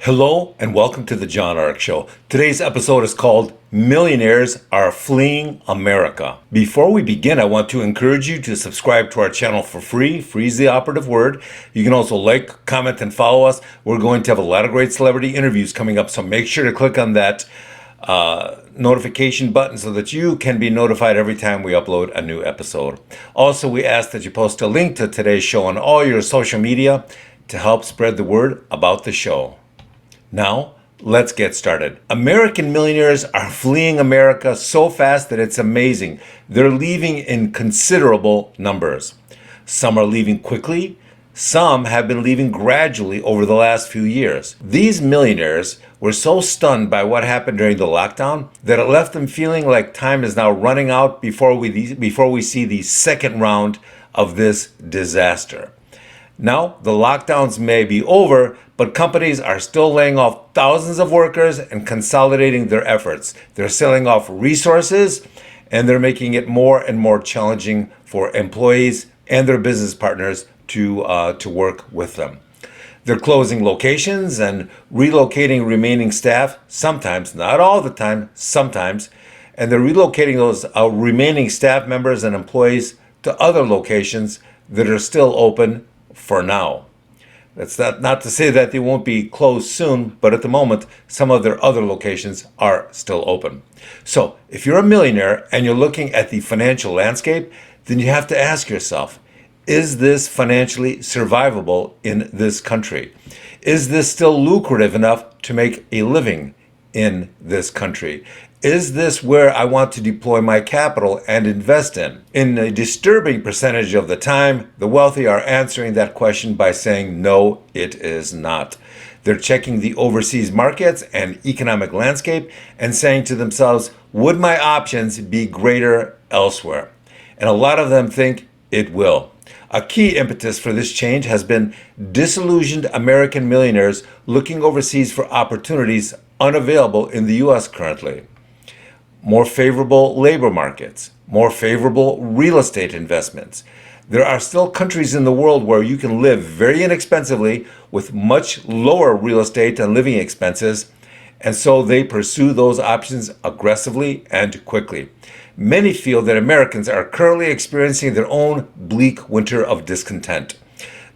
Hello and welcome to the John Ark Show. Today's episode is called Millionaires Are Fleeing America. Before we begin, I want to encourage you to subscribe to our channel for free. Free is the operative word. You can also like, comment, and follow us. We're going to have a lot of great celebrity interviews coming up, so make sure to click on that notification button so that you can be notified every time we upload a new episode. Also, we ask that you post a link to today's show on all your social media to help spread the word about the show. Now, let's get started. American millionaires are fleeing America so fast that it's amazing. They're leaving in considerable numbers. Some are leaving quickly. Some have been leaving gradually over the last few years. These millionaires were so stunned by what happened during the lockdown that it left them feeling like time is now running out before we see the second round of this disaster. Now, the lockdowns may be over, but companies are still laying off thousands of workers and consolidating their efforts. They're selling off resources, and they're making it more and more challenging for employees and their business partners to work with them. They're closing locations and relocating remaining staff, sometimes, not all the time, sometimes, and they're relocating those remaining staff members and employees to other locations that are still open for now. That's not to say that they won't be closed soon, but at the moment, some of their other locations are still open. So if you're a millionaire and you're looking at the financial landscape, then you have to ask yourself, is this financially survivable in this country? Is this still lucrative enough to make a living in this country? Is this where I want to deploy my capital and invest in? In a disturbing percentage of the time, the wealthy are answering that question by saying, no, it is not. They're checking the overseas markets and economic landscape and saying to themselves, would my options be greater elsewhere? And a lot of them think it will. A key impetus for this change has been disillusioned American millionaires looking overseas for opportunities unavailable in the U.S. currently. More favorable labor markets, more favorable real estate investments. There are still countries in the world where you can live very inexpensively with much lower real estate and living expenses, and so they pursue those options aggressively and quickly. Many feel that Americans are currently experiencing their own bleak winter of discontent.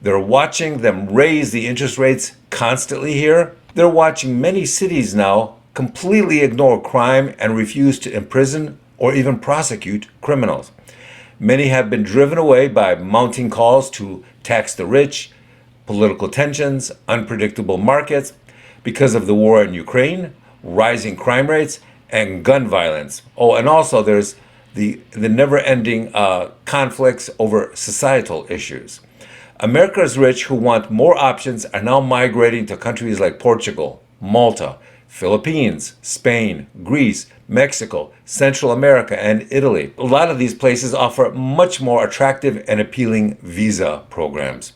They're watching them raise the interest rates constantly here. They're watching many cities now completely ignore crime and refuse to imprison or even prosecute criminals. Many have been driven away by mounting calls to tax the rich, political tensions, unpredictable markets because of the war in Ukraine, rising crime rates, and gun violence. Oh, and also there's the never-ending conflicts over societal issues. America's rich who want more options are now migrating to countries like Portugal, Malta, Philippines, Spain, Greece, Mexico, Central America, and Italy. A lot of these places offer much more attractive and appealing visa programs.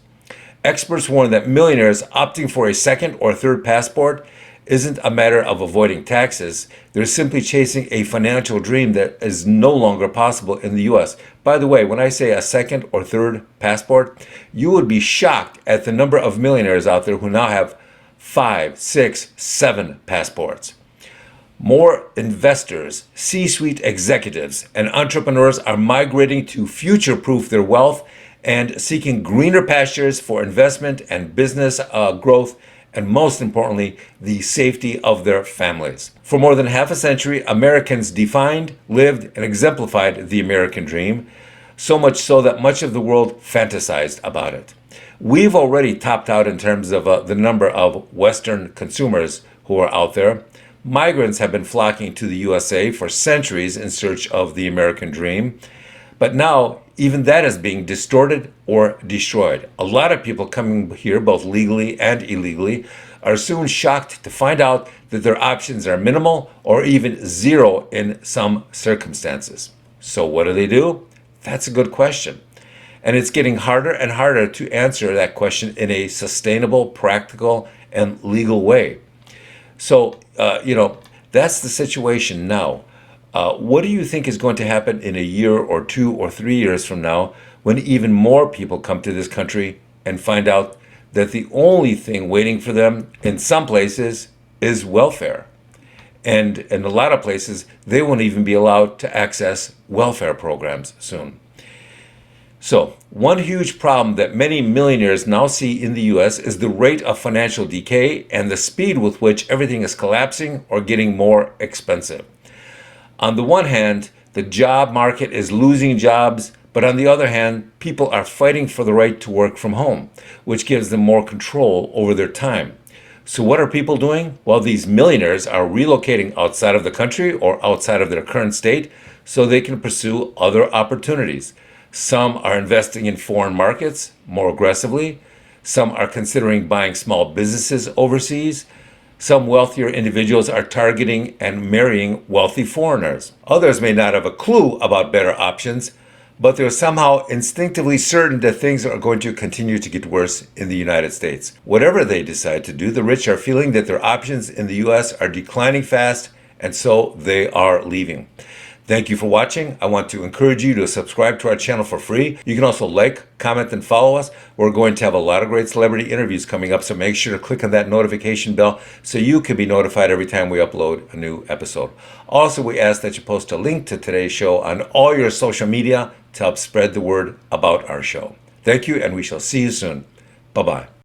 Experts warn that millionaires opting for a second or third passport isn't a matter of avoiding taxes. They're simply chasing a financial dream that is no longer possible in the US. By the way, when I say a second or third passport, you would be shocked at the number of millionaires out there who now have 5, 6, 7 passports. More investors, C-suite executives, and entrepreneurs are migrating to future-proof their wealth and seeking greener pastures for investment and business growth, and most importantly, the safety of their families. For more than half a century, Americans defined, lived, and exemplified the American dream, so much so that much of the world fantasized about it. We've already topped out in terms of the number of Western consumers who are out there. Migrants have been flocking to the USA for centuries in search of the American dream. But now, even that is being distorted or destroyed. A lot of people coming here, both legally and illegally, are soon shocked to find out that their options are minimal or even zero in some circumstances. So what do? That's a good question. And it's getting harder and harder to answer that question in a sustainable, practical, and legal way. So, that's the situation now. What do you think is going to happen in a year or 2 or 3 years from now when even more people come to this country and find out that the only thing waiting for them in some places is welfare. And in a lot of places, they won't even be allowed to access welfare programs soon. So, one huge problem that many millionaires now see in the US is the rate of financial decay and the speed with which everything is collapsing or getting more expensive. On the one hand, the job market is losing jobs, but on the other hand, people are fighting for the right to work from home, which gives them more control over their time. So what are people doing? Well, these millionaires are relocating outside of the country or outside of their current state so they can pursue other opportunities. Some are investing in foreign markets more aggressively. Some are considering buying small businesses overseas. Some wealthier individuals are targeting and marrying wealthy foreigners. Others may not have a clue about better options, but they're somehow instinctively certain that things are going to continue to get worse in the United States. Whatever they decide to do, the rich are feeling that their options in the US are declining fast, and so they are leaving. Thank you for watching. I want to encourage you to subscribe to our channel for free. You can also like, comment, and follow us. We're going to have a lot of great celebrity interviews coming up, so make sure to click on that notification bell so you can be notified every time we upload a new episode. Also, we ask that you post a link to today's show on all your social media to help spread the word about our show. Thank you, and we shall see you soon. Bye-bye.